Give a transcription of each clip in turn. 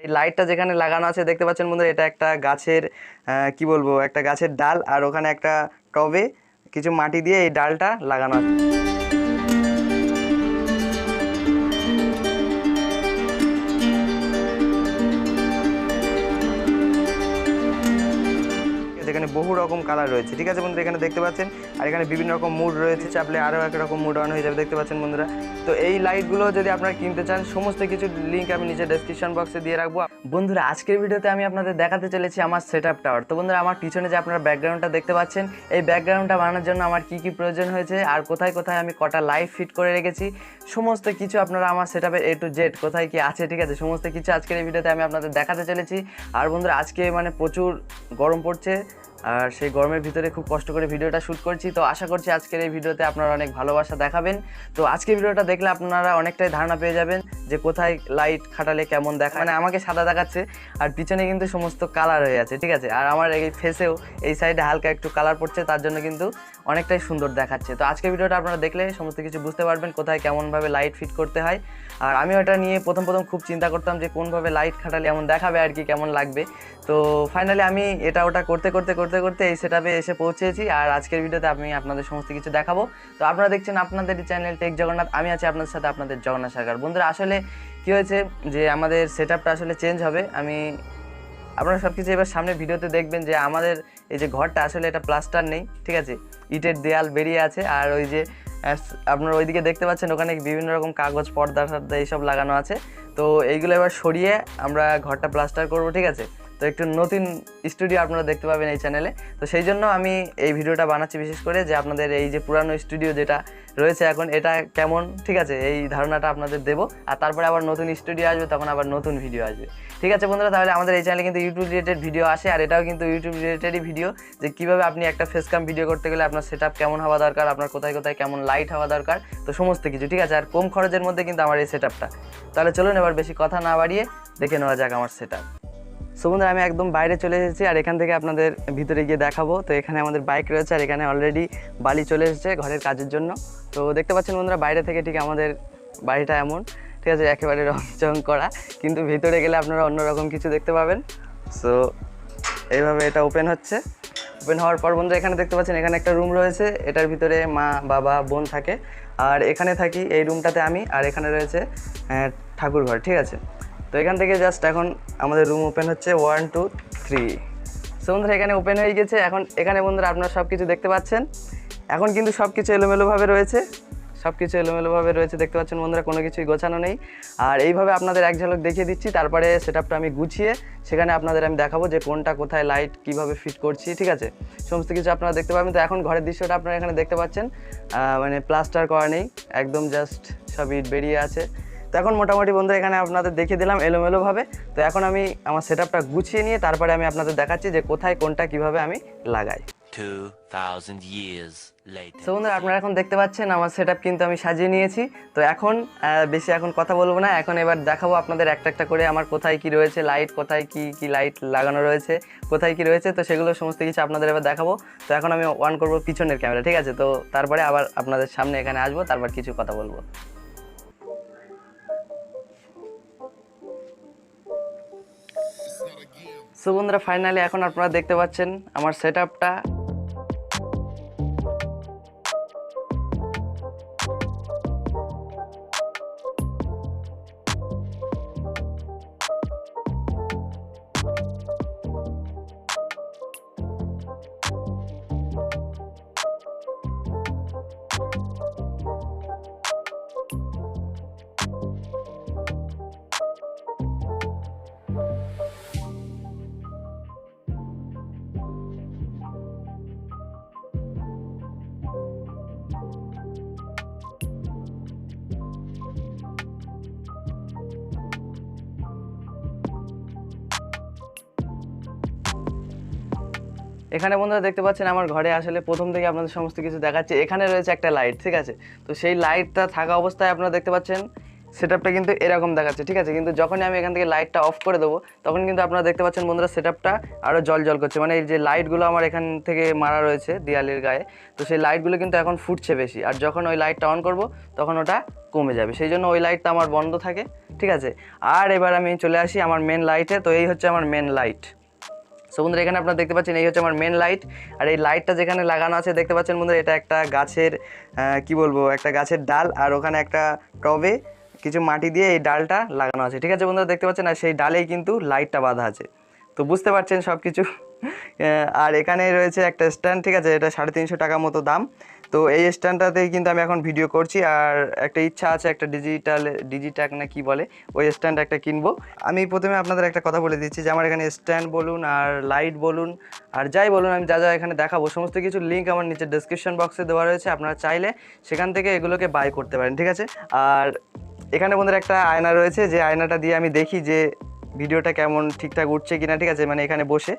এই লাইটটা যেখানে লাগানো আছে দেখতে পাচ্ছেন বন্ধুরা, এটা একটা গাছের কি বলবো, একটা গাছের ডাল, আর ওখানে একটা টবে কিছু মাটি দিয়ে এই ডালটা লাগানো আছে। এখানে বহু রকম কালার রয়েছে, ঠিক আছে বন্ধুরা, এখানে দেখতে পাচ্ছেন। আর এখানে বিভিন্ন রকম মুড রয়েছে, চাপলে আরও এক রকম মুড অন হয়ে যাবে, দেখতে পাচ্ছেন বন্ধুরা। তো এই লাইটগুলো যদি আপনারা কিনতে চান, সমস্ত কিছু লিঙ্ক আমি নিচে ডেসক্রিপশন বক্সে দিয়ে রাখবো। বন্ধুরা আজকের ভিডিওতে আমি আপনাদের দেখাতে চলেছি আমার সেটআপ টাওয়ার। তো বন্ধুরা আমার পিছনে যে আপনারা ব্যাকগ্রাউন্ডটা দেখতে পাচ্ছেন, এই ব্যাকগ্রাউন্ডটা বানানোর জন্য আমার কি কি প্রয়োজন হয়েছে আর কোথায় কোথায় আমি কটা লাইট ফিট করে রেখেছি, সমস্ত কিছু আপনারা আমার সেটআপের A to Z কোথায় কি আছে, ঠিক আছে, সমস্ত কিছু আজকের এই ভিডিওতে আমি আপনাদের দেখাতে চলেছি। আর বন্ধুরা আজকে মানে প্রচুর গরম পড়ছে, আর সেই গরমের ভিতরে খুব কষ্ট করে ভিডিওটা শ্যুট করছি। তো আশা করছি আজকের এই ভিডিওতে আপনারা অনেক ভালোবাসা দেখাবেন। তো আজকের ভিডিওটা দেখলে আপনারা অনেকটাই ধারণা পেয়ে যাবেন যে কোথায় লাইট খাটালে কেমন দেখা, মানে আমাকে সাদা দেখাচ্ছে আর পিছনে কিন্তু সমস্ত কালার হয়ে আছে, ঠিক আছে। আর আমার এই ফেসেও এই সাইডে হালকা একটু কালার পড়ছে, তার জন্য কিন্তু অনেকটাই সুন্দর দেখাচ্ছে। তো আজকের ভিডিওটা আপনারা দেখলে সমস্ত কিছু বুঝতে পারবেন কোথায় কেমনভাবে লাইট ফিট করতে হয়। আর আমি ওটা নিয়ে প্রথম খুব চিন্তা করতাম যে কোনভাবে লাইট খাটালে এমন দেখাবে আর কি, কেমন লাগবে। তো ফাইনালি আমি এটা ওটা করতে এই সেটআপে এসে পৌঁছেছি। আর আজকের ভিডিওতে আমি আপনাদের সমস্ত কিছু দেখাবো। তো আপনারা দেখছেন আপনাদের চ্যানেল টেক জগন্নাথ, আমি আছি আপনাদের সাথে, আপনাদের জগন্নাথ সরকার। বন্ধুরা আসলে কী হয়েছে যে আমাদের সেটআপটা আসলে চেঞ্জ হবে। আপনারা সব কিছু এবার সামনে ভিডিওতে দেখবেন যে আমাদের এই যে ঘরটা আসলে এটা প্লাস্টার নেই, ঠিক আছে, ইটের দেয়াল বেরিয়ে আছে। আর ওই যে আপনারা ওইদিকে দেখতে পাচ্ছেন ওখানে বিভিন্ন রকম কাগজ পর্দা এইসব লাগানো আছে। তো এইগুলো এবার সরিয়ে আমরা ঘরটা প্লাস্টার করব, ঠিক আছে। তো একটু নতুন স্টুডিও আপনারা দেখতে পাবেন এই চ্যানেলে। তো সেই জন্য আমি এই ভিডিওটা বানাচ্ছি বিশেষ করে, যে আপনাদের এই যে পুরানো স্টুডিও যেটা রয়েছে এখন এটা কেমন, ঠিক আছে, এই ধারণাটা আপনাদের দেবো। আর তারপরে আবার নতুন স্টুডিও আসবে, তখন আবার নতুন ভিডিও আসবে, ঠিক আছে বন্ধুরা। তাহলে আমাদের এই চ্যানেলে কিন্তু ইউটিউব রিলেটেড ভিডিও আসে, আর এটাও কিন্তু ইউটিউব রিলেটেডই ভিডিও, যে কীভাবে আপনি একটা ফেস ক্যাম ভিডিও করতে গেলে আপনার সেটআপ কেমন হওয়া দরকার, আপনার কোথায় কোথায় কেমন লাইট হওয়া দরকার, তো সমস্ত কিছু, ঠিক আছে। আর কম খরচের মধ্যে কিন্তু আমার এই সেটআপটা। তাহলে চলুন এবার বেশি কথা না বাড়িয়ে দেখে নেওয়া যাক আমার সেটআপ। সো বন্ধুরা আমি একদম বাইরে চলে এসেছি, আর এখান থেকে আপনাদের ভিতরে গিয়ে দেখাবো। তো এখানে আমাদের বাইক রয়েছে, আর এখানে অলরেডি বালি চলে এসেছে ঘরের কাজের জন্য। তো দেখতে পাচ্ছেন বন্ধুরা বাইরে থেকে ঠিক আমাদের বাড়িটা এমন, ঠিক আছে, একেবারে রং করা, কিন্তু ভিতরে গেলে আপনারা অন্যরকম কিছু দেখতে পাবেন। সো এইভাবে এটা ওপেন হচ্ছে। ওপেন হওয়ার পর বন্ধুরা এখানে দেখতে পাচ্ছেন এখানে একটা রুম রয়েছে, এটার ভিতরে মা বাবা বোন থাকে, আর এখানে থাকি এই রুমটাতে আমি, আর এখানে রয়েছে ঠাকুর ঘর, ঠিক আছে। তো এখান থেকে জাস্ট এখন আমাদের রুম ওপেন হচ্ছে 1 2 3। সো বন্ধুরা এখানে ওপেন হয়ে গেছে। এখন এখানে বন্ধুরা আপনারা সব কিছু দেখতে পাচ্ছেন। এখন কিন্তু সব কিছু এলোমেলোভাবে রয়েছে, দেখতে পাচ্ছেন বন্ধুরা, কোনো কিছুই গোছানো নেই। আর এইভাবে আপনাদের এক ঝলক দেখিয়ে দিচ্ছি, তারপরে সেটআপটা আমি গুছিয়ে সেখানে আপনাদের আমি দেখাবো যে কোনটা কোথায় লাইট কীভাবে ফিট করছি, ঠিক আছে, সমস্ত কিছু আপনারা দেখতে পাবেন। তো এখন ঘরের দৃশ্যটা আপনারা এখানে দেখতে পাচ্ছেন, মানে প্লাস্টার করা নেই, একদম জাস্ট সব ইট বেরিয়ে আছে। তো এখন মোটামুটি বন্ধুরা এখানে আপনাদের দেখিয়ে দিলাম এলোমেলোভাবে। তো এখন আমি আমার সেটআপটা গুছিয়ে নিয়ে তারপরে আমি আপনাদের দেখাচ্ছি যে কোথায় কোনটা কিভাবে আমি লাগাই। 2000 years later. তো বন্ধুরা আপনারা এখন দেখতে পাচ্ছেন আমার সেটআপ কিন্তু আমি সাজিয়ে নিয়েছি। তো এখন বেশি এখন কথা বলবো না, এখন এবার দেখাবো আপনাদের একটা একটা করে আমার কোথায় কি রয়েছে লাইট, কোথায় কি লাইট লাগানো রয়েছে, কোথায় কি রয়েছে, তো সেগুলো সমস্ত কিছু আপনাদের এবার দেখাবো। তো এখন আমি অন করবো পিছনের ক্যামেরা, ঠিক আছে। তো তারপরে আবার আপনাদের সামনে এখানে আসবো, তারপর কিছু কথা বলবো। সো বন্ধুরা ফাইনালি এখন আপনারা দেখতে পাচ্ছেন আমার সেটআপটা। এখানে বন্ধুরা দেখতে পাচ্ছেন আমার ঘরে আসলে প্রথম থেকে আপনাদের সমস্ত কিছু দেখাচ্ছে। এখানে রয়েছে একটা লাইট, ঠিক আছে। তো সেই লাইটটা থাকা অবস্থায় আপনারা দেখতে পাচ্ছেন সেটআপটা কিন্তু এরকম দেখাচ্ছে, ঠিক আছে। কিন্তু যখনই আমি এখান থেকে লাইটটা অফ করে দেবো তখন কিন্তু আপনারা দেখতে পাচ্ছেন বন্ধুরা সেটআপটা আরও জল করছে, মানে এই যে লাইটগুলো আমার এখান থেকে মারা রয়েছে দেয়ালের গায়ে, তো সেই লাইটগুলো কিন্তু এখন ফুটছে বেশি, আর যখন ওই লাইটটা অন করব তখন ওটা কমে যাবে, সেই জন্য ওই লাইটটা আমার বন্ধ থাকে, ঠিক আছে। আর এবার আমি চলে আসি আমার মেন লাইটে। তো এই হচ্ছে আমার মেন লাইট। সো বন্ধুরা এখানে আপনারা দেখতে পাচ্ছেন এই হচ্ছে আমার মেন লাইট, আর এই লাইটটা যেখানে লাগানো আছে দেখতে পাচ্ছেন বন্ধুরা এটা একটা গাছের কি বলবো, একটা গাছের ডাল, আর ওখানে একটা টবে কিছু মাটি দিয়ে এই ডালটা লাগানো আছে, ঠিক আছে বন্ধুরা দেখতে পাচ্ছেন, আর সেই ডালেই কিন্তু লাইটটা বাঁধা আছে, তো বুঝতে পারছেন সব কিছু। আর এখানে রয়েছে একটা স্ট্যান্ড, ঠিক আছে, এটা 350 টাকা মতো দাম। তো এই স্ট্যান্ডটাতেই কিন্তু আমি এখন ভিডিও করছি, আর একটা ইচ্ছা আছে একটা ডিজিটাক না কি বলে ওই স্ট্যান্ড একটা কিনবো। আমি প্রথমে আপনাদের একটা কথা বলে দিচ্ছি যে আমার এখানে স্ট্যান্ড বলুন আর লাইট বলুন আর যাই বলুন, আমি যা যা এখানে দেখাবো সমস্ত কিছুর লিঙ্ক আমার নিচে ডেসক্রিপশন বক্সে দেওয়া রয়েছে, আপনারা চাইলে সেখান থেকে এগুলোকে বাই করতে পারেন, ঠিক আছে। আর এখানে বন্ধুরা একটা আয়না রয়েছে, যে আয়নাটা দিয়ে আমি দেখি যে ভিডিওটা কেমন ঠিকঠাক উঠছে কিনা, ঠিক আছে, মানে এখানে বসে।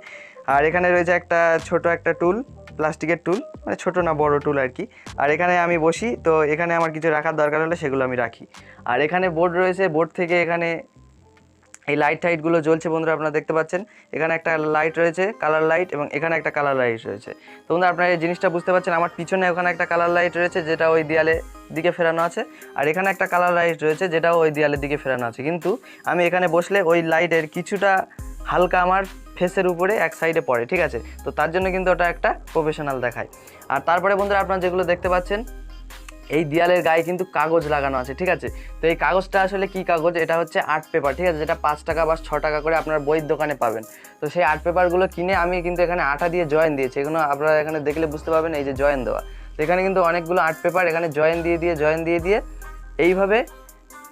আর এখানে রয়েছে একটা ছোট একটা টুল, প্লাস্টিকের টুল, মানে ছোট না বড় টুল আর কি। আর এখানে আমি বসি, তো এখানে আমার কিছু রাখার দরকার হলে সেগুলো আমি রাখি। আর এখানে বোর্ড রয়েছে, বোর্ড থেকে এখানে এই লাইটগুলো জ্বলছে বন্ধুরা, আপনারা দেখতে পাচ্ছেন এখানে একটা লাইট রয়েছে কালার লাইট, এবং এখানে একটা কালার লাইট রয়েছে। তো বন্ধুরা আপনারা এই জিনিসটা বুঝতে পারছেন, আমার পিছনে ওখানে একটা কালার লাইট রয়েছে যেটা ওই দেয়ালের দিকে ফেরানো আছে, আর এখানে একটা কালার লাইট রয়েছে যেটাও ওই দেয়ালের দিকে ফেরানো আছে, কিন্তু আমি এখানে বসলে ওই লাইটের কিছুটা হালকা আমার ফেসের উপরে এক সাইডে পড়ে, ঠিক আছে। তো তার জন্য কিন্তু ওটা একটা প্রফেশনাল দেখায়। আর তারপরে বন্ধুরা আপনারা যেগুলো দেখতে পাচ্ছেন এই দেয়ালের গায়ে কিন্তু কাগজ লাগানো আছে, ঠিক আছে। তো এই কাগজটা আসলে কি কাগজ, এটা হচ্ছে আর্ট পেপার, ঠিক আছে, যেটা 5 টাকা বা 6 টাকা করে আপনার বইয়ের দোকানে পাবেন। তো সেই আর্ট পেপারগুলো কিনে আমি কিন্তু এখানে আঠা দিয়ে জয়েন দিয়েছি, এগুলো আপনারা এখানে দেখলে বুঝতে পারবেন, এই যে জয়েন দেওয়া। তো এখানে কিন্তু অনেকগুলো আর্ট পেপার এখানে জয়েন দিয়ে এইভাবে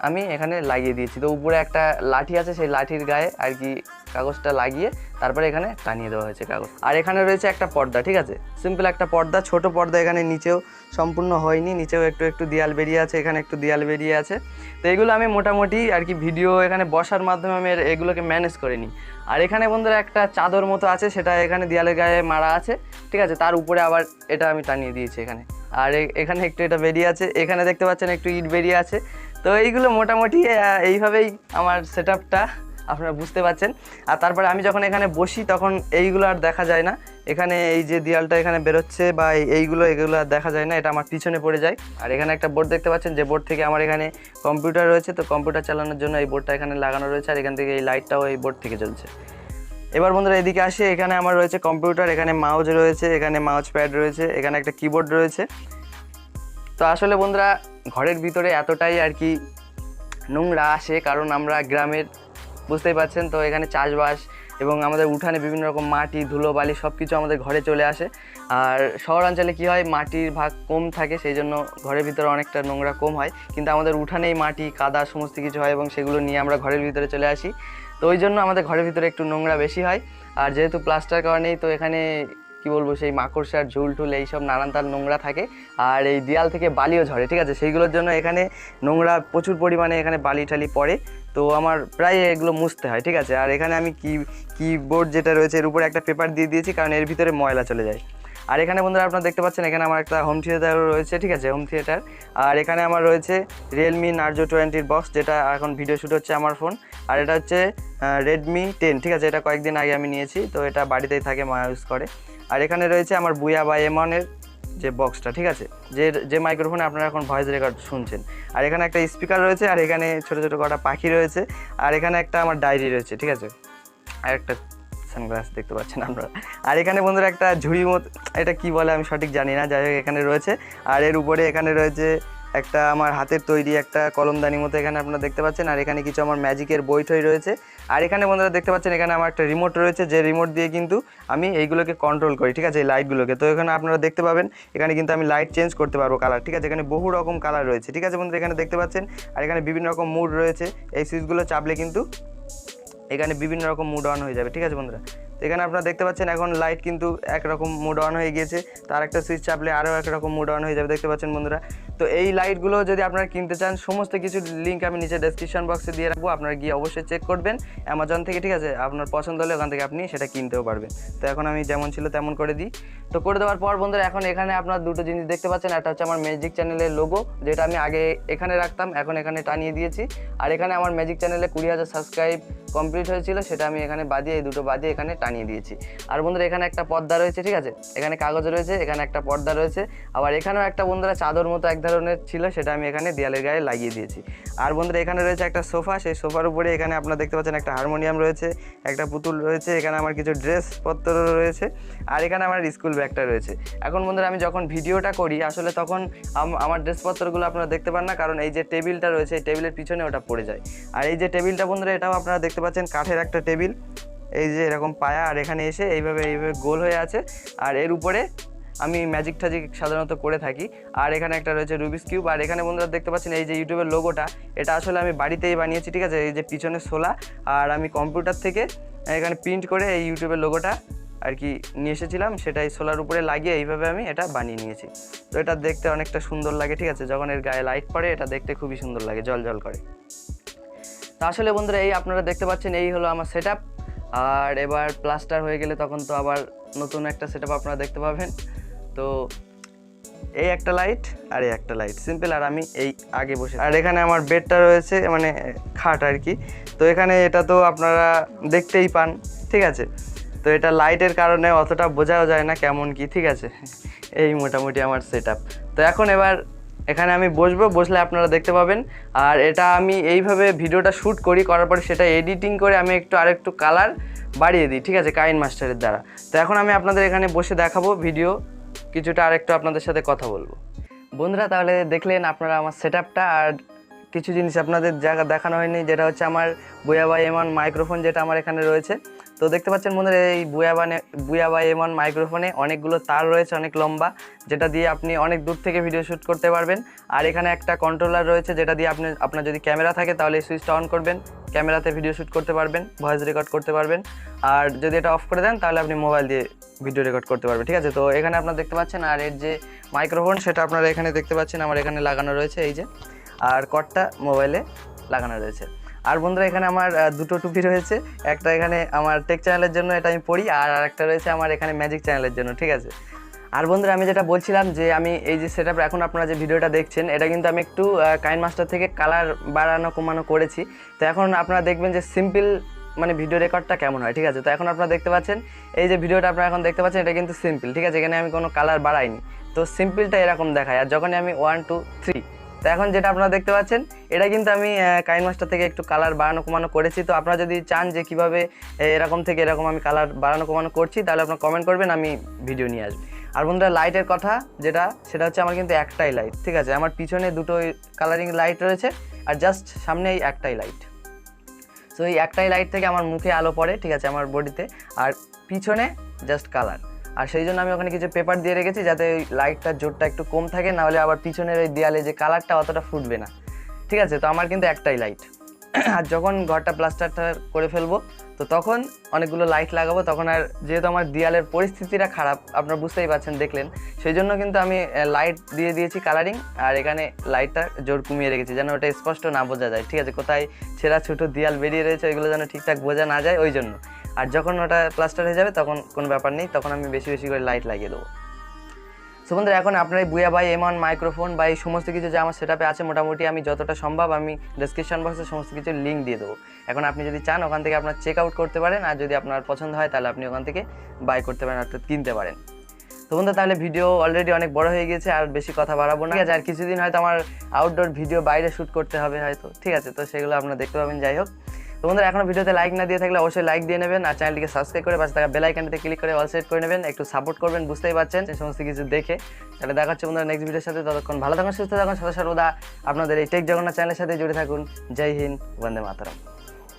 আমি এখানে লাগিয়ে দিয়েছি। তো উপরে একটা লাঠি আছে, সেই লাঠির গায়ে আর কি কাগজটা লাগিয়ে তারপরে এখানে টানিয়ে দেওয়া হয়েছে কাগজ। আর এখানে রয়েছে একটা পর্দা, ঠিক আছে, সিম্পল একটা পর্দা, ছোট পর্দা, এখানে নিচেও সম্পূর্ণ হয়নি, নিচেও একটু দেয়াল বেরিয়ে আছে, এখানে একটু দেয়াল বেরিয়ে আছে। তো এগুলো আমি মোটামুটি আর কি ভিডিও এখানে বসার মাধ্যমে আমি এগুলোকে ম্যানেজ করে নিই। আর এখানে বন্ধুরা একটা চাদর মতো আছে, সেটা এখানে দেয়ালের গায়ে মারা আছে, ঠিক আছে, তার উপরে আবার এটা আমি টানিয়ে দিয়েছি এখানে। আর এখানে একটু এটা বেরিয়ে আছে, এখানে দেখতে পাচ্ছেন একটু ইট বেরিয়ে আছে। তো এইগুলো মোটামুটি এইভাবেই আমার সেটআপটা আপনারা বুঝতে পারছেন। আর তারপরে আমি যখন এখানে বসি তখন এইগুলো আর দেখা যায় না, এখানে এই যে দেয়ালটা এখানে বেরোচ্ছে বা এগুলো আর দেখা যায় না, এটা আমার পিছনে পড়ে যায়। আর এখানে একটা বোর্ড দেখতে পাচ্ছেন, যে বোর্ড থেকে আমার এখানে কম্পিউটার রয়েছে, তো কম্পিউটার চালানোর জন্য এই বোর্ডটা এখানে লাগানো রয়েছে, আর এখান থেকে এই লাইটটাও এই বোর্ড থেকে জ্বলছে। এবার বন্ধুরা এদিকে আসে, এখানে আমার রয়েছে কম্পিউটার, এখানে মাউস রয়েছে, এখানে মাউস প্যাড রয়েছে, এখানে একটা কিবোর্ড রয়েছে। তো আসলে বন্ধুরা ঘরের ভিতরে এতটাই আর কি নোংরা আসে, কারণ আমরা গ্রামের বুঝতেই পারছেন, তো এখানে চাষবাস এবং আমাদের উঠানে বিভিন্ন রকম মাটি ধুলো বালি সব কিছু আমাদের ঘরে চলে আসে। আর শহরাঞ্চলে কি হয়, মাটির ভাগ কম থাকে, সেই জন্য ঘরের ভিতরে অনেকটা নোংরা কম হয়, কিন্তু আমাদের উঠানেই মাটি কাদা সমস্ত কিছু হয় এবং সেগুলো নিয়ে আমরা ঘরের ভিতরে চলে আসি, তো ওই জন্য আমাদের ঘরের ভিতরে একটু নোংরা বেশি হয়। আর যেহেতু প্লাস্টার করা নেই, তো এখানে কি বলবো, সেই মাকড়সার ঝুল টুল এইসব নানান তার নোংরা থাকে, আর এই দেয়াল থেকে বালিও ঝরে, ঠিক আছে, সেইগুলোর জন্য এখানে নোংরা প্রচুর পরিমাণে এখানে বালি টালি পড়ে, তো আমার প্রায় এগুলো মুছতে হয়, ঠিক আছে। আর এখানে আমি কিবোর্ড যেটা রয়েছে এর উপরে একটা পেপার দিয়ে দিয়েছি, কারণ এর ভিতরে ময়লা চলে যায়। আর এখানে বন্ধুরা আপনারা দেখতে পাচ্ছেন এখানে আমার একটা হোম থিয়েটারও রয়েছে, ঠিক আছে, হোম থিয়েটার। আর এখানে আমার রয়েছে রিয়েলমি নার্জো 20 বক্স, যেটা এখন ভিডিও শ্যুট হচ্ছে আমার ফোন। আর এটা হচ্ছে রেডমি 10, ঠিক আছে, এটা কয়েকদিন আগে আমি নিয়েছি, তো এটা বাড়িতেই থাকে, মা ইউজ করে। আর এখানে রয়েছে আমার বুয়া বা এমনের যে বক্সটা, ঠিক আছে, যে মাইক্রোফোনে আপনারা এখন ভয়েস রেকর্ড শুনছেন। আর এখানে একটা স্পিকার রয়েছে, আর এখানে ছোটো ছোটো কটা পাখি রয়েছে, আর এখানে একটা আমার ডায়েরি রয়েছে, ঠিক আছে, আর একটা সানগ্লাস দেখতে পাচ্ছেন আপনারা। আর এখানে বন্ধুরা একটা ঝুড়ি মতো, এটা কি বলে আমি সঠিক জানি না, যাই হোক এখানে রয়েছে। আর এর উপরে এখানে রয়েছে একটা আমার হাতের তৈরি একটা কলমদানি মতো এখানে আপনারা দেখতে পাচ্ছেন। আর এখানে কিছু আমার ম্যাজিকের বই টই রয়েছে। আর এখানে বন্ধুরা দেখতে পাচ্ছেন এখানে আমার একটা রিমোট রয়েছে, যে রিমোট দিয়ে কিন্তু আমি এইগুলোকে কন্ট্রোল করি, ঠিক আছে, এই লাইটগুলোকে। তো এখানে আপনারা দেখতে পাবেন এখানে কিন্তু আমি লাইট চেঞ্জ করতে পারবো কালার, ঠিক আছে, এখানে বহু রকম কালার রয়েছে, ঠিক আছে বন্ধুরা, এখানে দেখতে পাচ্ছেন। আর এখানে বিভিন্ন রকম মুড রয়েছে, এই সুইচগুলো চাপলে কিন্তু এখানে বিভিন্ন রকম মুড অন হয়ে যাবে, ঠিক আছে বন্ধুরা। তো এখানে আপনারা দেখতে পাচ্ছেন এখন লাইট কিন্তু একরকম মুড অন হয়ে গিয়েছে, তার একটা সুইচ চাপলে আরও একরকম মুড অন হয়ে যাবে, দেখতে পাচ্ছেন বন্ধুরা। তো এই লাইটগুলো যদি আপনারা কিনতে চান সমস্ত কিছু লিঙ্ক আমি নিচে ডেসক্রিপশন বক্সে দিয়ে রাখবো, আপনারা গিয়ে অবশ্যই চেক করবেন অ্যামাজন থেকে, ঠিক আছে। আপনার পছন্দ হলে ওখান থেকে আপনি সেটা কিনতেও পারবেন। তো এখন আমি যেমন ছিল তেমন করে দিই। তো করে দেওয়ার পর বন্ধুরা এখন এখানে আপনারা দুটো জিনিস দেখতে পাচ্ছেন, একটা হচ্ছে আমার ম্যাজিক চ্যানেলের লোগো, যেটা আমি আগে এখানে রাখতাম, এখন এখানে টানিয়ে দিয়েছি। আর এখানে আমার ম্যাজিক চ্যানেলে 20,000 সাবস্ক্রাইব কমপ্লিট হয়েছিল, সেটা আমি এখানে বাদিয়ে এই দুটো বাদিয়ে এখানে টানিয়ে দিয়েছি। আর বন্ধুরা এখানে একটা পর্দা রয়েছে, ঠিক আছে, এখানে কাগজ রয়েছে, এখানে একটা পর্দা রয়েছে, আবার এখানেও একটা বন্ধুরা চাদর মতো এক ধরনের ছিল, সেটা আমি এখানে দেয়ালের গায়ে লাগিয়ে দিয়েছি। আর বন্ধুরা এখানে রয়েছে একটা সোফা, সেই সোফার উপরে এখানে আপনারা দেখতে পাচ্ছেন একটা হারমোনিয়াম রয়েছে, একটা পুতুল রয়েছে, এখানে আমার কিছু ড্রেসপত্র রয়েছে, আর এখানে আমার স্কুল ব্যাগটা রয়েছে। এখন বন্ধুরা আমি যখন ভিডিওটা করি আসলে তখন আমার ড্রেসপত্রগুলো আপনারা দেখতে পান না, কারণ এই যে টেবিলটা রয়েছে এই টেবিলের পিছনে ওটা পড়ে যায়। আর এই যে টেবিলটা বন্ধুরা এটাও আপনারা দেখতে পাচ্ছেন কাঠের একটা টেবিল, এই যে এরকম পায়া, আর এখানে এসে এইভাবে গোল হয়ে আছে, আর এর উপরে আমি ম্যাজিক টাজিক সাধারণত করে থাকি। আর এখানে একটা রয়েছে রুবিক্স কিউব। আর এখানে বন্ধুরা দেখতে পাচ্ছেন এই যে ইউটিউবের লোগোটা, এটা আসলে আমি বাড়িতেই বানিয়েছি, ঠিক আছে। এই যে পিছনে শোলা, আর আমি কম্পিউটার থেকে এখানে প্রিন্ট করে এই ইউটিউবের লোগোটা আর কি নিয়ে এসেছিলাম, সেটাই সোলার উপরে লাগিয়ে এইভাবে আমি এটা বানিয়ে নিয়েছি। তো এটা দেখতে অনেকটা সুন্দর লাগে, ঠিক আছে, যখন এর গায়ে লাইট পড়ে এটা দেখতে খুবই সুন্দর লাগে, জল জল করে। তো আসলে বন্ধুরা এই আপনারা দেখতে পাচ্ছেন এই হলো আমার সেটআপ। আর এবার প্লাস্টার হয়ে গেলে তখন তো আবার নতুন একটা সেটআপ আপনারা দেখতে পাবেন। তো এই একটা লাইট আর এই একটা লাইট সিম্পল, আর আমি এই আগে বসে, আর এখানে আমার বেডটা রয়েছে মানে খাট আর কি। তো এখানে এটা তো আপনারা দেখতেই পান, ঠিক আছে। তো এটা লাইটের কারণে অতটা বোঝাও যায় না কেমন কি, ঠিক আছে। এই মোটামুটি আমার সেটআপ। তো এখন এবার এখানে আমি বসলে আপনারা দেখতে পাবেন। আর এটা আমি এইভাবে ভিডিওটা শ্যুট করি, করার পরে সেটা এডিটিং করে আমি আরেকটু কালার বাড়িয়ে দিই, ঠিক আছে, কাইন মাস্টারের দ্বারা। তো এখন আমি আপনাদের এখানে বসে দেখাবো ভিডিও কিছুটা, আরেকটু আপনাদের সাথে কথা বলবো। বন্ধুরা তাহলে দেখলেন আপনারা আমার সেটআপটা, আর কিছু জিনিস আপনাদের দেখানো হয়নি, যেটা হচ্ছে আমার বুয়াবাই M1 মাইক্রোফোন, যেটা আমার এখানে রয়েছে। তো দেখতে পাচ্ছেন বন্ধুরা এই বুয়াবাই M1 মাইক্রোফোনে অনেকগুলো তার রয়েছে, অনেক লম্বা, যেটা দিয়ে আপনি অনেক দূর থেকে ভিডিও শ্যুট করতে পারবেন। আর এখানে একটা কন্ট্রোলার রয়েছে, যেটা দিয়ে আপনার যদি ক্যামেরা থাকে তাহলে এই সুইচটা অন করবেন, ক্যামেরাতে ভিডিও শ্যুট করতে পারবেন, ভয়েস রেকর্ড করতে পারবেন। আর যদি এটা অফ করে দেন তাহলে আপনি মোবাইল দিয়ে ভিডিও রেকর্ড করতে পারবেন, ঠিক আছে। তো এখানে আপনারা দেখতে পাচ্ছেন, আর এর যে মাইক্রোফোন সেটা আপনারা এখানে দেখতে পাচ্ছেন আমার এখানে লাগানো রয়েছে, এই যে, আর কর্ডটা মোবাইলে লাগানো রয়েছে। আর বন্ধুরা এখানে আমার দুটো টুপি রয়েছে, একটা এখানে আমার টেক চ্যানেলের জন্য, এটা আমি পড়ি, আর একটা রয়েছে আমার এখানে ম্যাজিক চ্যানেলের জন্য, ঠিক আছে। আর বন্ধুরা আমি যেটা বলছিলাম যে আমি এই যে সেটআপ এখন আপনারা যে ভিডিওটা দেখছেন এটা কিন্তু আমি একটু কাইন মাস্টার থেকে কালার বাড়ানো কমানো করেছি। তো এখন আপনারা দেখবেন যে সিম্পল মানে ভিডিও রেকর্ডটা কেমন হয়, ঠিক আছে। তো এখন আপনারা দেখতে পাচ্ছেন এই যে ভিডিওটা আপনারা এখন দেখতে পাচ্ছেন এটা কিন্তু সিম্পল, ঠিক আছে, এখানে আমি কোনো কালার বাড়াইনি। তো সিম্পলটা এরকম দেখায়, আর যখনই আমি 1 2 3, তো এখন যেটা আপনারা দেখতে পাচ্ছেন এটা কিন্তু আমি কাইন মাস্টার থেকে একটু কালার বাড়ানো কমানো করেছি। তো আপনারা যদি চান যে কীভাবে এরকম থেকে এরকম আমি কালার বাড়ানো কমানো করছি, তাহলে আপনারা কমেন্ট করবেন, আমি ভিডিও নিয়ে আসবো। আর বন্ধুরা লাইটের কথা সেটা হচ্ছে আমার কিন্তু একটাই লাইট, ঠিক আছে। আমার পিছনে দুটো কালারিং লাইট রয়েছে, আর জাস্ট সামনে এই একটাই লাইট। সো এই একটাই লাইট থেকে আমার মুখে আলো পড়ে, ঠিক আছে, আমার বডিতে, আর পিছনে জাস্ট কালার। আর সেই জন্য আমি ওখানে কিছু পেপার দিয়ে রেখেছি যাতে ওই লাইটটার জোরটা একটু কম থাকে, নাহলে আবার পিছনের ওই দেয়ালে যে কালারটা অতটা ফুটবে না, ঠিক আছে। তো আমার কিন্তু একটাই লাইট। আর যখন ঘরটা প্লাস্টারটা করে ফেলবো তো তখন অনেকগুলো লাইট লাগাবো, তখন আর যেহেতু আমার দেয়ালের পরিস্থিতিটা খারাপ আপনারা বুঝতেই পারছেন, দেখলেন, সেই জন্য কিন্তু আমি লাইট দিয়ে দিয়েছি কালারিং, আর এখানে লাইটটা জোর কমিয়ে রেখেছি যেন ওটা স্পষ্ট না বোঝা যায়, ঠিক আছে, কোথায় ছেঁড়া ছোটো দেয়াল বেরিয়ে রয়েছে ওইগুলো যেন ঠিকঠাক বোঝা না যায়, ওই জন্য। আর যখন ওটা প্লাস্টার হয়ে যাবে তখন কোনো ব্যাপার নেই, তখন আমি বেশি বেশি করে লাইট লাগিয়ে দেবো। সো বন্ধুরা এখন আপনার এই বুয়াবাই M1 মাইক্রোফোন বা এই সমস্ত কিছু যে আমার সেটআপে আছে মোটামুটি আমি যতটা সম্ভব আমি ডেসক্রিপশন বক্সে সমস্ত কিছু লিঙ্ক দিয়ে দেবো। এখন আপনি যদি চান ওখান থেকে আপনার চেক আউট করতে পারেন, আর যদি আপনার পছন্দ হয় তাহলে আপনি ওখান থেকে বাই করতে পারেন, অর্থাৎ কিনতে পারেন। তো বন্ধুরা তাহলে ভিডিও অলরেডি অনেক বড় হয়ে গেছে, আর বেশি কথা বাড়াবো না, ঠিক আছে। আর কিছুদিন হয়তো আমার আউটডোর ভিডিও বাইরে শ্যুট করতে হবে হয়তো, ঠিক আছে, তো সেগুলো আপনারা দেখতে পাবেন। যাই হোক, তো বন্ধুরা এখনো ভিডিওতে লাইক না দিয়ে থাকলে অবশ্যই লাইক দিয়ে নেবেন, আর চ্যানেলটিকে সাবস্ক্রাইব করে পাশে থাকা বেল আইকনটিতে ক্লিক করে অল সেট করে নেবেন, একটু সাপোর্ট করবেন, বুঝতেই পারছেন এই সমস্ত কিছু দেখে। তাহলে দেখা হচ্ছে বন্ধুরা নেক্সট ভিডিওর সাথে, ততক্ষণ ভালো থাকুন, সুস্থ থাকুন, সদা সর্বদা আপনাদের এই টেক জগন্নাথ চ্যানেলের সাথে জুড়ে থাকুন। জয় হিন্দ, বন্দে মাতরম।